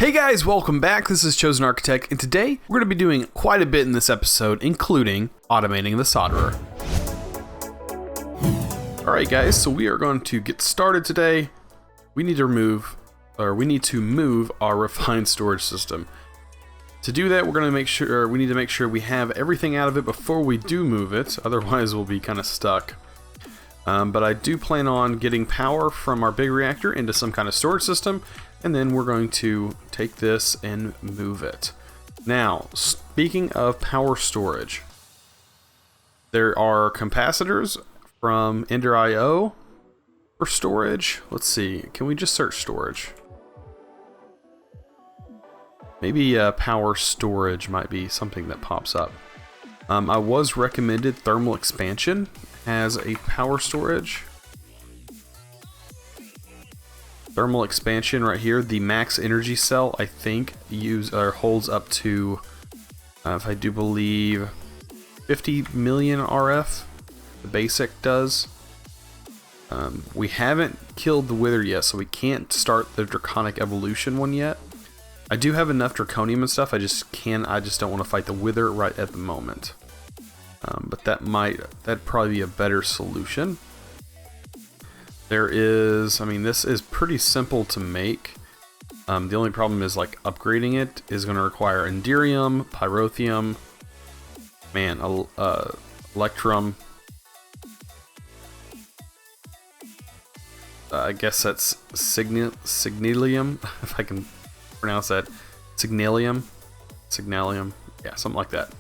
Hey guys, welcome back. This is ChosenArchitect, and today we're going to be doing quite a bit in this episode, including automating the solderer. Alright guys, so we are going to get started today. We need to move our refined storage system. To do that, we need to make sure we have everything out of it before we do move it, otherwise we'll be kind of stuck. But I do plan on getting power from our big reactor into some kind of storage system, and then we're going to take this and move it. Now, speaking of power storage, there are capacitors from Ender.io for storage. Let's see, can we just search storage? Maybe power storage might be something that pops up. I was recommended thermal expansion as a power storage. Thermal expansion right here, the max energy cell, I think holds up to, if I do believe, 50 million RF. The basic does. We haven't killed the wither yet, so we can't start the draconic evolution one yet. I do have enough draconium and stuff. I just don't want to fight the wither right at the moment. But that'd probably be a better solution. This is pretty simple to make. The only problem is like upgrading it is going to require enderium, pyrotheum, electrum. I guess that's signalium, if I can pronounce that. Signalium, yeah, something like that.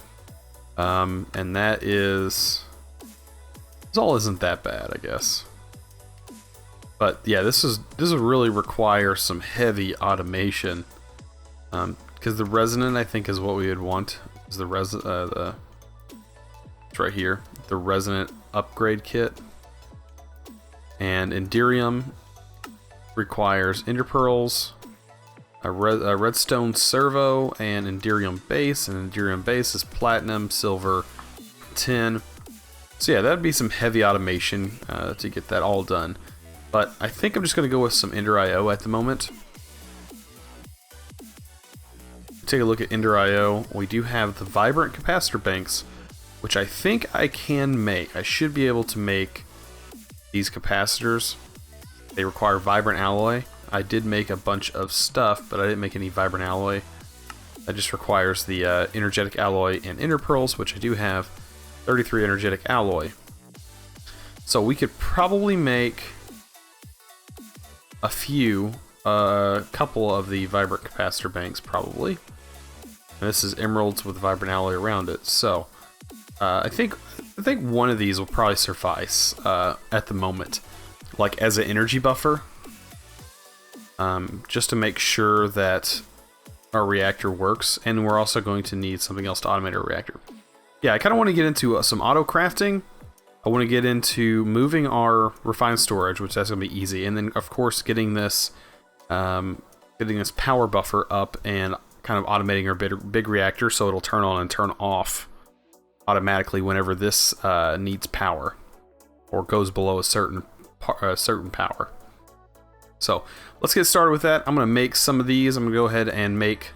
And that is all isn't that bad, I guess. But yeah, this will really require some heavy automation, because the resonant, I think, is what we would want. Is it's right here, the resonant upgrade kit. And enderium requires ender pearls, a redstone servo, and enderium base. And enderium base is platinum, silver, tin. So yeah, that'd be some heavy automation to get that all done. But I think I'm just going to go with some Ender.io at the moment. Take a look at Ender.io. We do have the vibrant capacitor banks, which I think I can make. I should be able to make these capacitors. They require vibrant alloy. I did make a bunch of stuff, but I didn't make any vibrant alloy. That just requires the energetic alloy and ender pearls, which I do have 33 energetic alloy. So we could probably make a couple of the vibrant capacitor banks, probably. And this is emeralds with vibrant alloy around it. So I think one of these will probably suffice at the moment, like as an energy buffer, just to make sure that our reactor works. And we're also going to need something else to automate our reactor. Yeah, I kind of want to get into some auto crafting. I want to get into moving our refined storage, which that's going to be easy, and then of course getting this power buffer up and kind of automating our big reactor so it'll turn on and turn off automatically whenever this needs power or goes below a certain power. So let's get started with that. I'm going to make some of these. I'm going to go ahead and make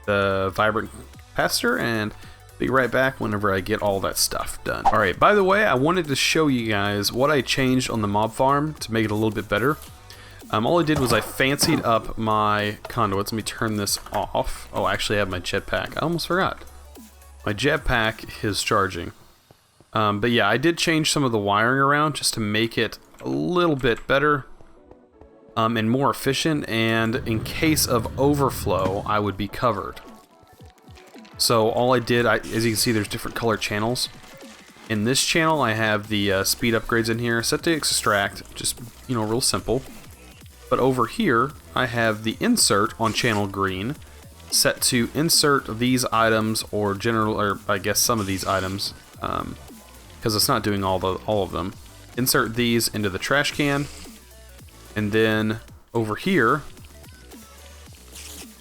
the vibrant capacitor and be right back whenever I get all that stuff done. Alright, by the way, I wanted to show you guys what I changed on the mob farm to make it a little bit better. All I did was I fancied up my conduits. Let me turn this off. Oh, actually I have my jetpack. I almost forgot. My jetpack is charging. But yeah, I did change some of the wiring around just to make it a little bit better and more efficient, and in case of overflow, I would be covered. So all I did, as you can see, there's different color channels. In this channel, I have the speed upgrades in here, set to extract, just, real simple. But over here, I have the insert on channel green, set to insert these items, or I guess some of these items, because it's not doing all of them. Insert these into the trash can, and then over here,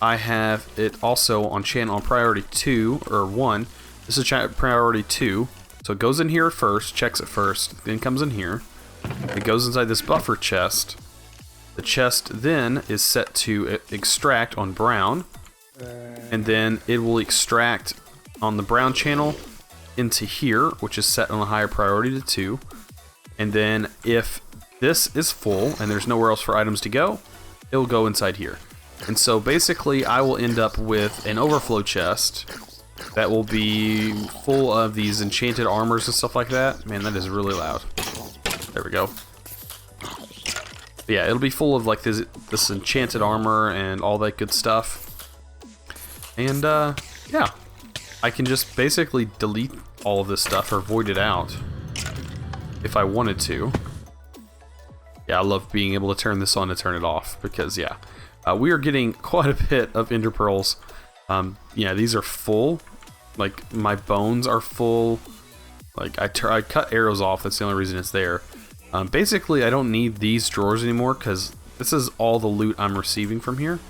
I have it also on priority 2 or 1. This is priority 2, so it goes in here first, checks it first, then comes in here. It goes inside this buffer chest, The chest then is set to extract on brown, and then it will extract on the brown channel into here, which is set on a higher priority to 2. And then if this is full and there's nowhere else for items to go, it will go inside here. And so basically I will end up with an overflow chest that will be full of these enchanted armors and stuff like that. Man, that is really loud. There we go. But yeah, it'll be full of like this enchanted armor and all that good stuff. And yeah, I can just basically delete all of this stuff or void it out if I wanted to. Yeah, I love being able to turn this on and turn it off because yeah, we are getting quite a bit of ender pearls. Yeah, these are full. Like my bones are full. Like I cut arrows off. That's the only reason it's there. Basically, I don't need these drawers anymore because this is all the loot I'm receiving from here.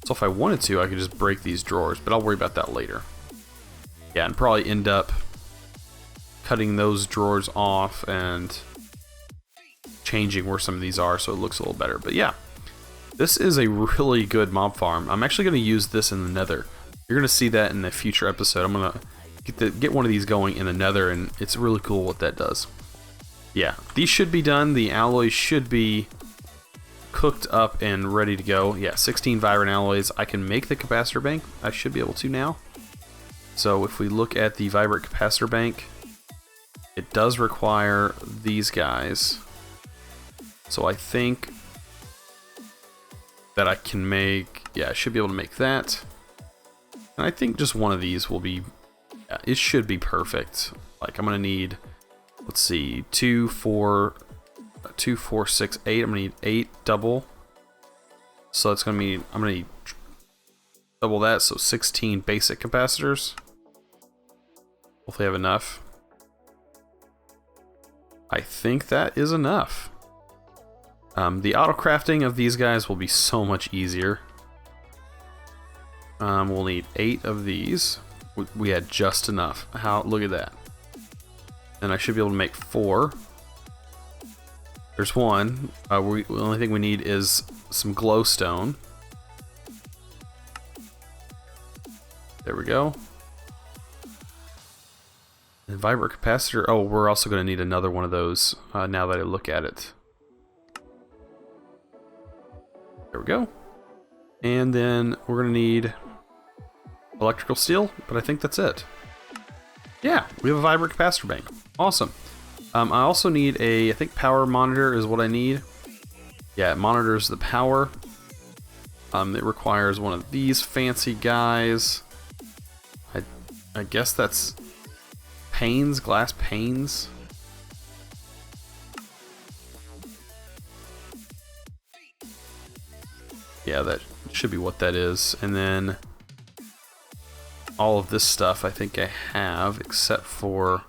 So if I wanted to, I could just break these drawers, but I'll worry about that later. Yeah, and probably end up cutting those drawers off and changing where some of these are so it looks a little better. But yeah, this is a really good mob farm. I'm actually going to use this in the nether. You're going to see that in a future episode. I'm going to get one of these going in the nether, and it's really cool what that does. Yeah, these should be done. The alloys should be cooked up and ready to go. Yeah, 16 vibrant alloys. I can make the capacitor bank. I should be able to now. So if we look at the vibrant capacitor bank, it does require these guys. So I think that I can make, yeah, I should be able to make that. And I think just one of these will be, yeah, it should be perfect. Like I'm gonna need, let's see, 2, 4, 6, 8. I'm gonna need 8 double. So it's gonna be, I'm gonna need double that, so 16 basic capacitors. Hopefully I have enough. I think that is enough. The auto crafting of these guys will be so much easier. We'll need 8 of these. We had just enough. Look at that. And I should be able to make 4. There's 1. The only thing we need is some glowstone. There we go. And vibrant capacitor. Oh, we're also going to need another one of those now that I look at it. There we go. And then we're going to need electrical steel, but I think that's it. Yeah, we have a vibrant capacitor bank. Awesome. I also need I think power monitor is what I need. Yeah, it monitors the power. It requires one of these fancy guys. I guess that's panes, glass panes. Yeah, that should be what that is. And then all of this stuff I think I have, except for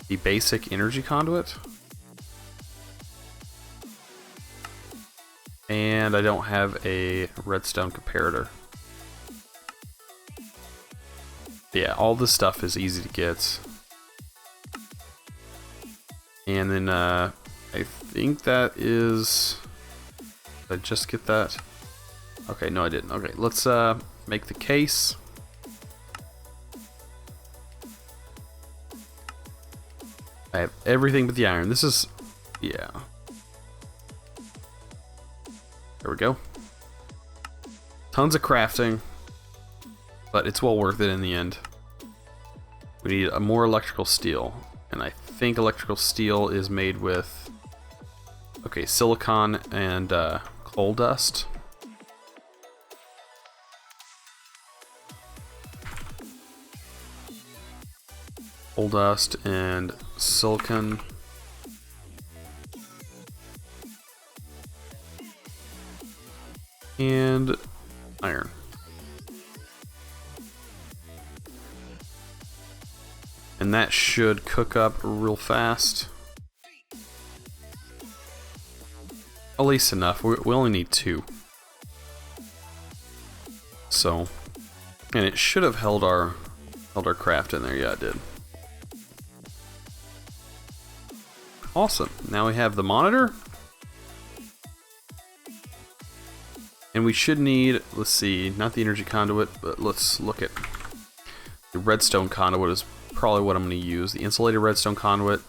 the basic energy conduit. And I don't have a redstone comparator. Yeah, all this stuff is easy to get. And then I think that is... Did I just get that? Okay, no I didn't. Okay, let's make the case. I have everything but the iron. This is... yeah. There we go. Tons of crafting. But it's well worth it in the end. We need a more electrical steel. And I think electrical steel is made with... okay, silicon and coal dust. Coal dust and silicon. And iron. And that should cook up real fast. At least enough. We only need 2. So, and it should have held our craft in there. Yeah, it did. Awesome. Now we have the monitor. And we should need, let's see, not the energy conduit, but let's look at the redstone conduit is probably what I'm going to use. The insulated redstone conduit.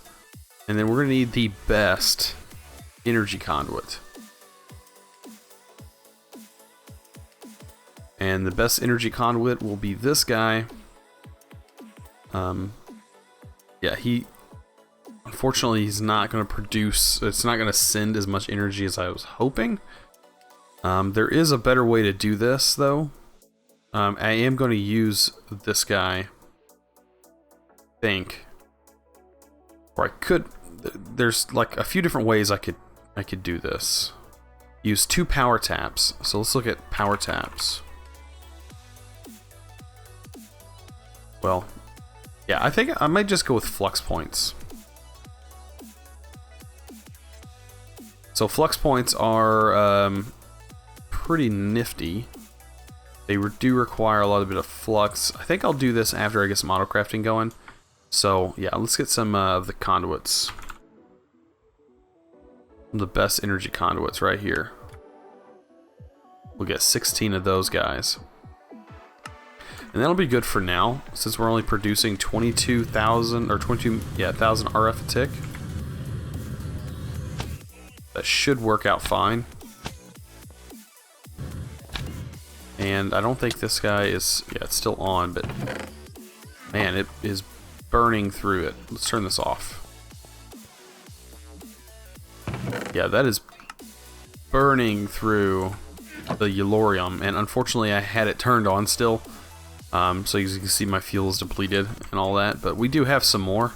And then we're going to need the best energy conduit. And the best energy conduit will be this guy. Yeah, unfortunately, he's not going to produce, it's not going to send as much energy as I was hoping. There is a better way to do this, though. I am going to use this guy, I think. Or I could, there's like a few different ways I could do this. Use 2 power taps. So let's look at power taps. Well, yeah, I think I might just go with flux points. So flux points are pretty nifty. They do require a lot of bit of flux. I think I'll do this after I get some auto crafting going. So yeah, let's get some of the conduits. The best energy conduits right here. We'll get 16 of those guys. And that'll be good for now, since we're only producing 22,000 or 1,000 RF a tick. That should work out fine. And I don't think this guy is, yeah, it's still on, but man, it is burning through it. Let's turn this off. Yeah, that is burning through the Yellorium, and unfortunately I had it turned on still. So as you can see, my fuel is depleted and all that, but we do have some more.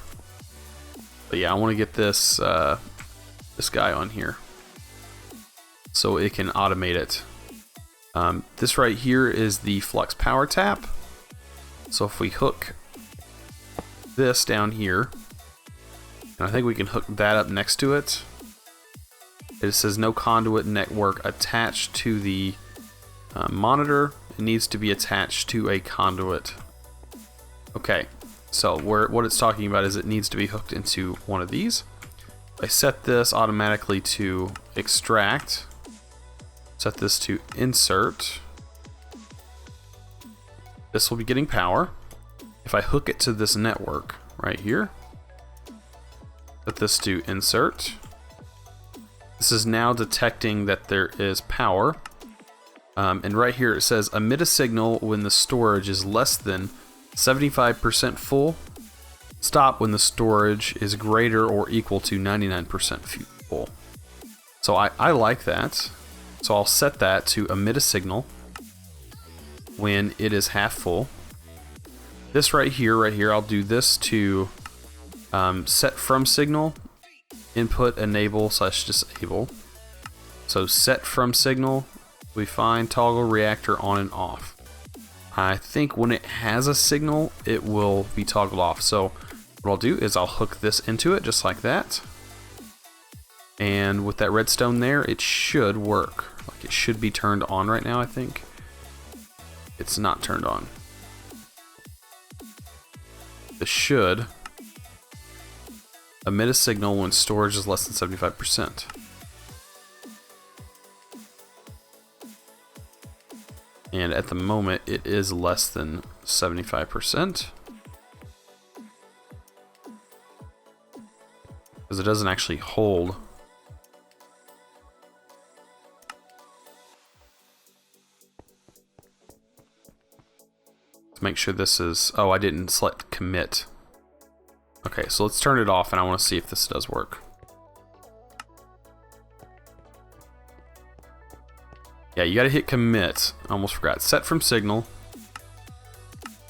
But yeah, I want to get this this guy on here so it can automate it. This right here is the flux power tap. So if we hook this down here, and I think we can hook that up next to it. It says no conduit network attached to the monitor. It needs to be attached to a conduit. Okay, so what it's talking about is it needs to be hooked into one of these. I set this automatically to extract. Set this to insert. This will be getting power. If I hook it to this network right here, set this to insert. This is now detecting that there is power. And right here it says emit a signal when the storage is less than 75% full. Stop when the storage is greater or equal to 99% full. So I like that. So I'll set that to emit a signal when it is half full. This right here, I'll do this to set from signal, input enable / disable. So set from signal, we find toggle reactor on and off. I think when it has a signal, it will be toggled off. So what I'll do is I'll hook this into it just like that. And with that redstone there, it should work. Like it should be turned on right now, I think. It's not turned on. This should emit a signal when storage is less than 75%. And at the moment, it is less than 75%. Because it doesn't actually hold. Let's make sure this is... Oh, I didn't select commit. Okay, so let's turn it off, and I want to see if this does work. Yeah, you gotta hit commit. I almost forgot. Set from signal.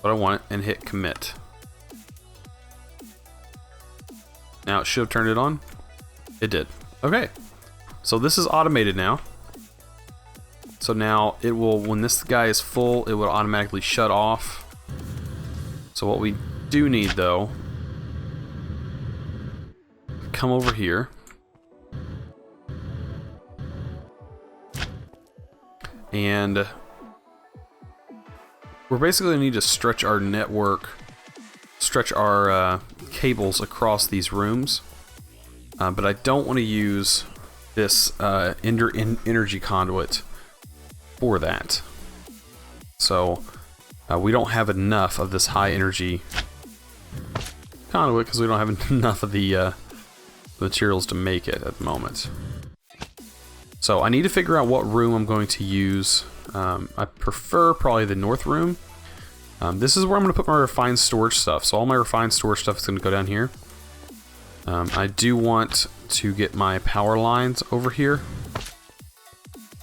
What I want, and hit commit. Now it should have turned it on. It did. Okay. So this is automated now. So now it will, when this guy is full, it will automatically shut off. So what we do need though, come over here. And we're basically going to need to stretch our network, stretch our cables across these rooms. But I don't want to use this energy conduit for that. So we don't have enough of this high energy conduit because we don't have enough of the materials to make it at the moment. So I need to figure out what room I'm going to use. I prefer probably the north room. This is where I'm going to put my refined storage stuff. So all my refined storage stuff is going to go down here. I do want to get my power lines over here.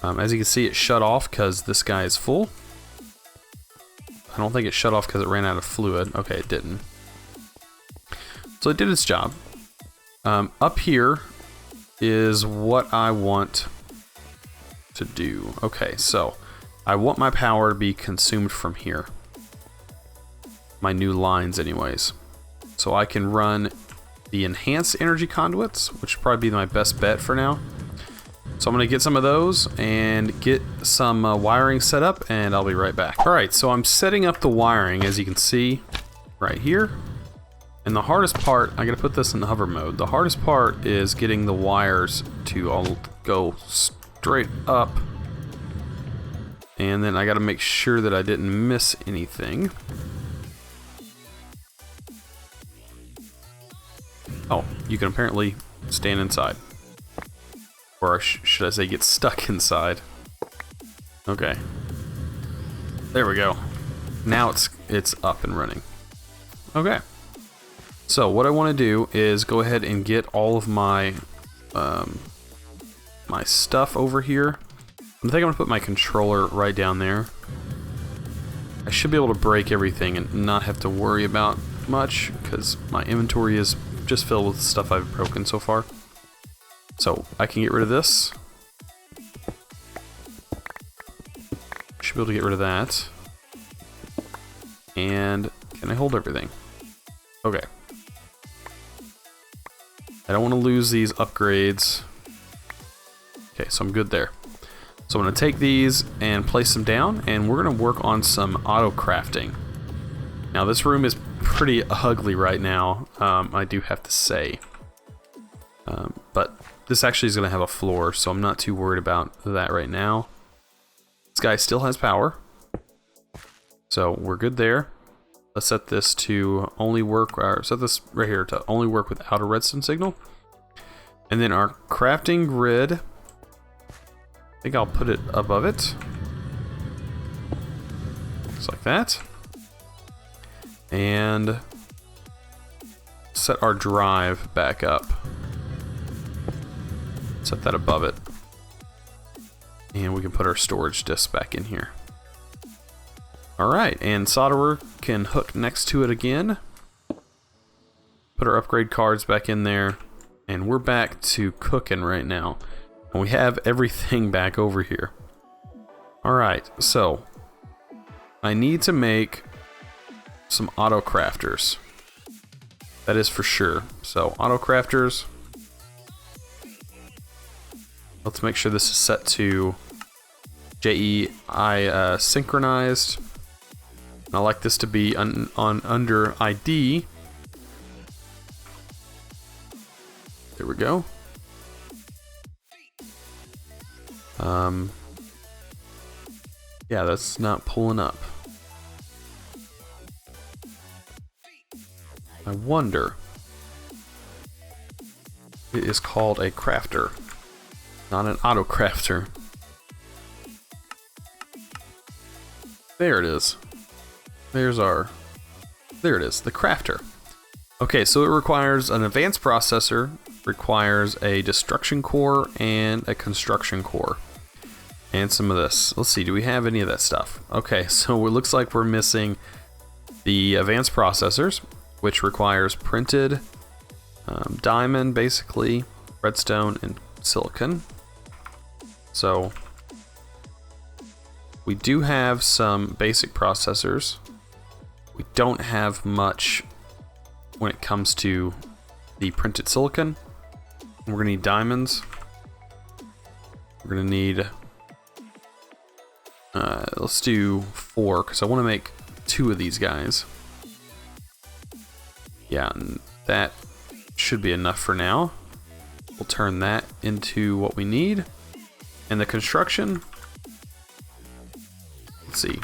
As you can see, it shut off because this guy is full. I don't think it shut off because it ran out of fluid. Okay, it didn't. So it did its job. Up here is what I want to do. Okay, so I want my power to be consumed from here. My new lines anyways. So I can run the enhanced energy conduits, which would probably be my best bet for now. So I'm going to get some of those and get some wiring set up, and I'll be right back. Alright, so I'm setting up the wiring, as you can see right here. And the hardest part, I got to put this in hover mode. The hardest part is getting the wires to all go straight up. And then I got to make sure that I didn't miss anything. Oh, you can apparently stand inside. Or should I say get stuck inside. Okay. There we go. Now it's up and running. Okay. So what I want to do is go ahead and get all of my my stuff over here. I think I'm going to put my controller right down there. I should be able to break everything and not have to worry about much because my inventory is just filled with stuff I've broken so far. So I can get rid of this. Should be able to get rid of that. And can I hold everything? Okay. I don't want to lose these upgrades. Okay, so I'm good there. So I'm going to take these and place them down, and we're going to work on some auto crafting. Now this room is pretty ugly right now, I do have to say. But this actually is going to have a floor, so I'm not too worried about that right now. This guy still has power, so we're good there. Let's set this to only work, or set this right here to only work without a redstone signal. And then our crafting grid, I think I'll put it above it. Just like that. And set our drive back up. Set that above it. And we can put our storage disk back in here. Alright, and solderer can hook next to it again. Put our upgrade cards back in there. And we're back to cooking right now. And we have everything back over here. Alright, so I need to make some auto crafters. That is for sure. So auto crafters. Let's make sure this is set to JEI synchronized. And I like this to be on under ID. There we go. Yeah, that's not pulling up. I wonder. It is called a crafter, not an auto crafter. There it is. There it is, the crafter. Okay, so it requires an advanced processor, requires a destruction core and a construction core. And some of this. Let's see, do we have any of that stuff? Okay, so it looks like we're missing the advanced processors, which requires printed diamond, basically, redstone, and silicon. So we do have some basic processors. We don't have much when it comes to the printed silicon. We're gonna need diamonds. We're gonna need let's do 4 because I want to make 2 of these guys. Yeah, and that should be enough for now. We'll turn that into what we need. And the construction, Let's see.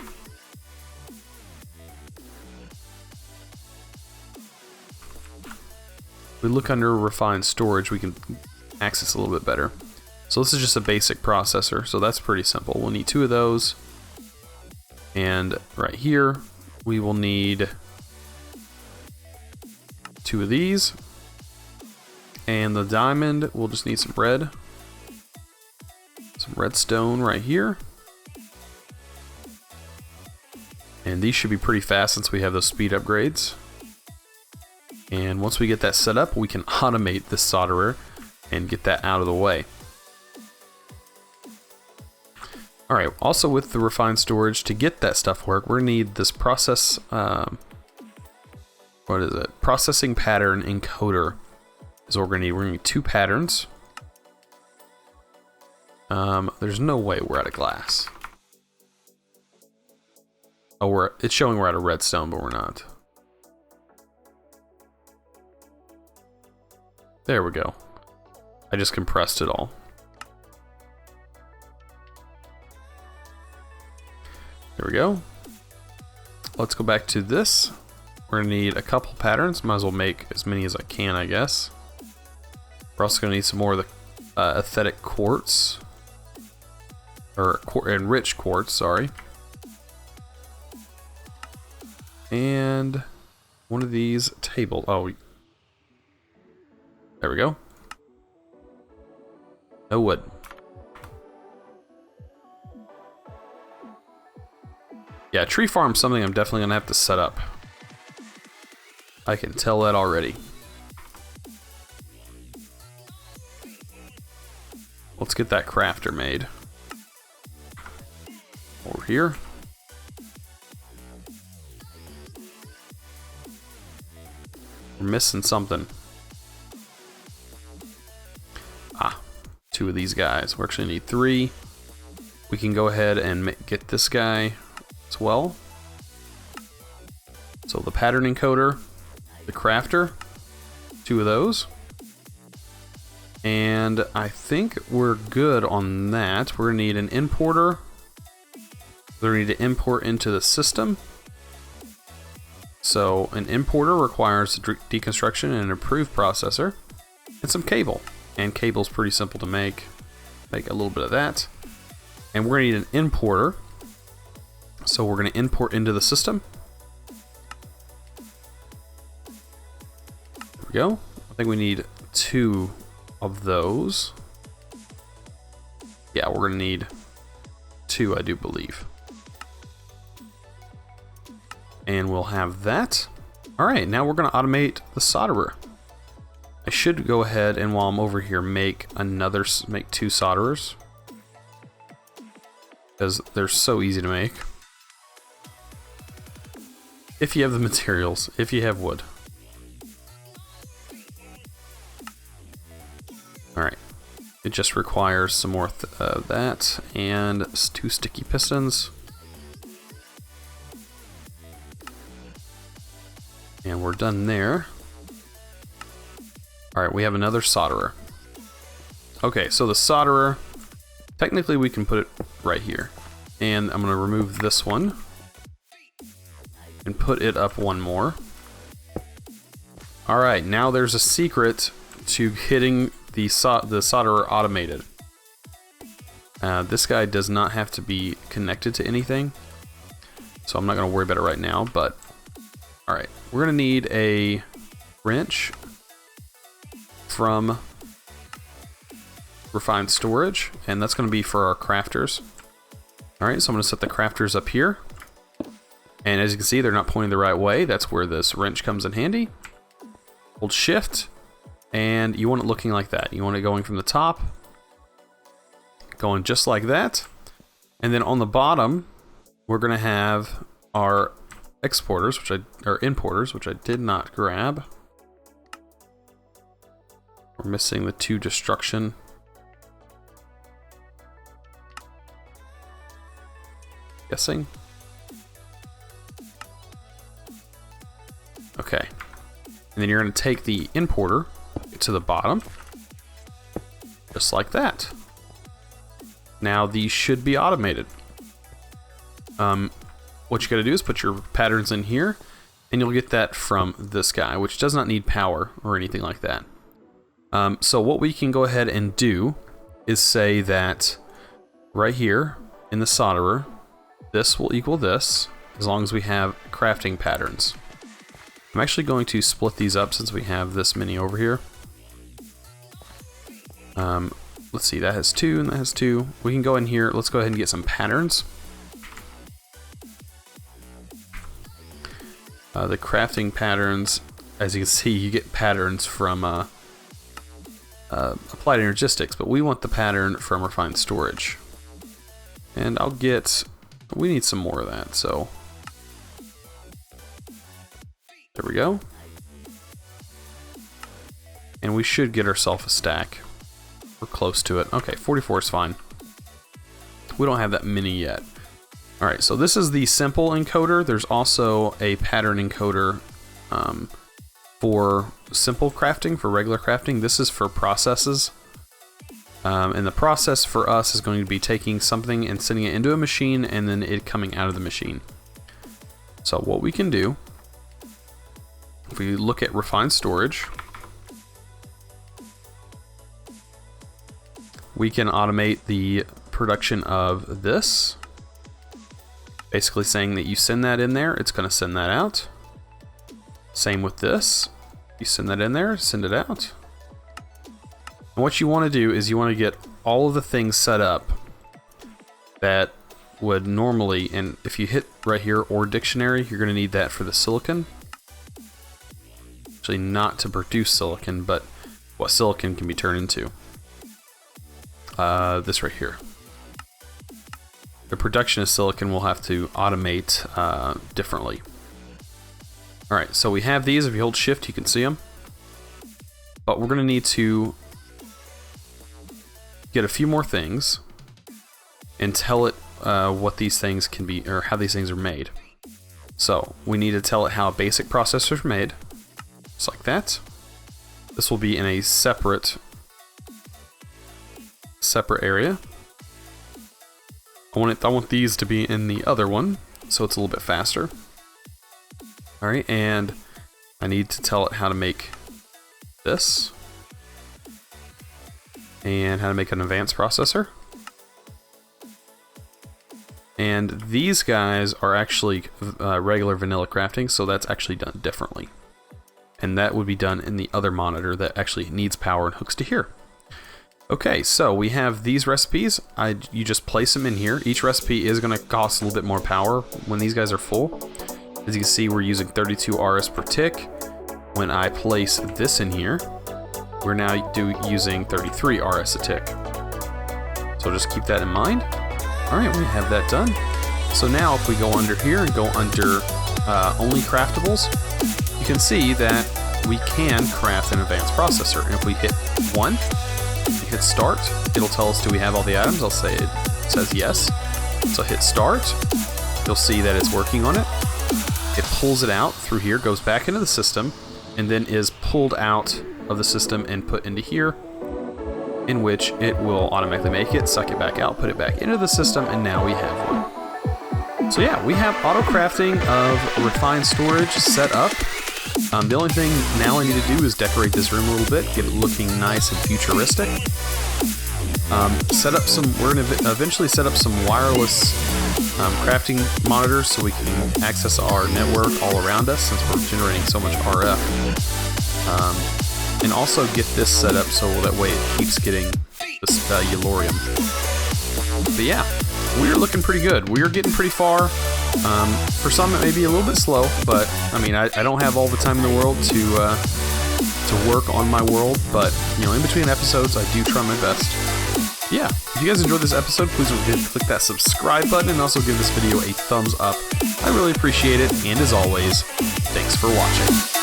If we look under refined storage, we can access a little bit better. So this is just a basic processor, so that's pretty simple. We'll need 2 of those. And right here, we will need 2 of these. And the diamond, we'll just need some redstone right here. And these should be pretty fast since we have those speed upgrades. And once we get that set up, we can automate this solderer and get that out of the way. Alright, also with the refined storage, to get that stuff work, we're going to need this process, what is it? Processing pattern encoder is what we're going to need. We're going to need 2 patterns. There's no way we're out of glass. Oh, it's showing we're out of redstone, but we're not. There we go. I just compressed it all. There we go. Let's go back to this. We're gonna need a couple patterns. Might as well make as many as I can, I guess. We're also gonna need some more of the aesthetic quartz. Or enriched quartz, sorry. And one of these table. Oh, there we go. No wood. Yeah, tree farm's something I'm definitely gonna have to set up. I can tell that already. Let's get that crafter made. Over here. We're missing something. Ah, 2 of these guys. We actually need 3. We can go ahead and get this guy as well. So the pattern encoder, the crafter, 2 of those. And I think we're good on that. We're gonna need an importer. We're gonna need to import into the system. So an importer requires deconstruction and an approved processor and some cable. And cable's pretty simple to make. Make a little bit of that. And we're gonna need an importer. So we're gonna import into the system. There we go. I think we need 2 of those. Yeah, we're gonna need 2, I do believe. And we'll have that. Alright, now we're gonna automate the solderer. I should go ahead and while I'm over here make 2 solderers. Because they're so easy to make. If you have the materials, if you have wood. Alright, it just requires some more of that and 2 sticky pistons. And we're done there. Alright, we have another solderer. Okay, so the solderer, technically we can put it right here. And I'm going to remove this one. And put it up 1 more. Alright, now there's a secret to getting the solderer automated. This guy does not have to be connected to anything. So I'm not going to worry about it right now, but... Alright, we're going to need a wrench from refined storage, and that's going to be for our crafters. Alright, so I'm going to set the crafters up here. And as you can see, they're not pointing the right way. That's where this wrench comes in handy. Hold shift, and you want it looking like that. You want it going from the top, going just like that. And then on the bottom, we're going to have our importers, which I did not grab. We're missing the 2 destruction. Guessing. Okay. And then you're going to take the importer to the bottom. Just like that. Now these should be automated. what you got to do is put your patterns in here, and you'll get that from this guy, which does not need power or anything like that. So what we can go ahead and do is say that right here in the solderer, this will equal this, as long as we have crafting patterns. I'm actually going to split these up since we have this many over here. Let's see, that has 2 and that has 2. We can go in here, let's go ahead and get some patterns. The crafting patterns, as you can see, you get patterns from applied energistics, but we want the pattern from refined storage. And we need some more of that, so there we go. And we should get ourselves a stack. We're close to it. Okay, 44 is fine. We don't have that many yet. Alright, so this is the simple encoder. There's also a pattern encoder for simple crafting, for regular crafting. This is for processes. And the process for us is going to be taking something and sending it into a machine and then it coming out of the machine. So what we can do, if we look at refined storage, we can automate the production of this. Basically saying that you send that in there, it's going to send that out. Same with this. You send that in there, send it out. And what you want to do is you want to get all of the things set up that would normally, and if you hit right here, or dictionary, you're going to need that for the silicon. Actually not to produce silicon, but what silicon can be turned into. This right here. The production of silicon we'll have to automate differently. Alright, so we have these. If you hold shift, you can see them. But we're going to need to get a few more things and tell it what these things can be, or how these things are made. So we need to tell it how a basic processor is made, just like that. This will be in a separate area. I want these to be in the other one, so it's a little bit faster. Alright, and I need to tell it how to make this, and how to make an advanced processor. And these guys are actually regular vanilla crafting, so that's actually done differently. And that would be done in the other monitor that actually needs power and hooks to here. Okay, so we have these recipes. You just place them in here. Each recipe is going to cost a little bit more power when these guys are full. As you can see, we're using 32 RS per tick. When I place this in here, we're now using 33 RS a tick. So just keep that in mind. Alright, we have that done. So now if we go under here and go under only craftables, you can see that we can craft an advanced processor. And if we hit 1, you hit start, it'll tell us do we have all the items. I'll say it says yes. So hit start, you'll see that it's working on it. It pulls it out through here, goes back into the system, and then is pulled out of the system and put into here, in which it will automatically make it, suck it back out, put it back into the system, and now we have one. So yeah, we have auto crafting of refined storage set up. The only thing now I need to do is decorate this room a little bit, get it looking nice and futuristic. Set up some, we're going to eventually set up some wireless crafting monitors so we can access our network all around us since we're generating so much RF. And also get this set up so that way it keeps getting this Yellorium. But yeah, we're looking pretty good. We're getting pretty far. For some it may be a little bit slow, but I mean I don't have all the time in the world to work on my world, but you know, in between episodes I do try my best. Yeah, if you guys enjoyed this episode, please don't forget to click that subscribe button and also give this video a thumbs up. I really appreciate it, and as always, thanks for watching.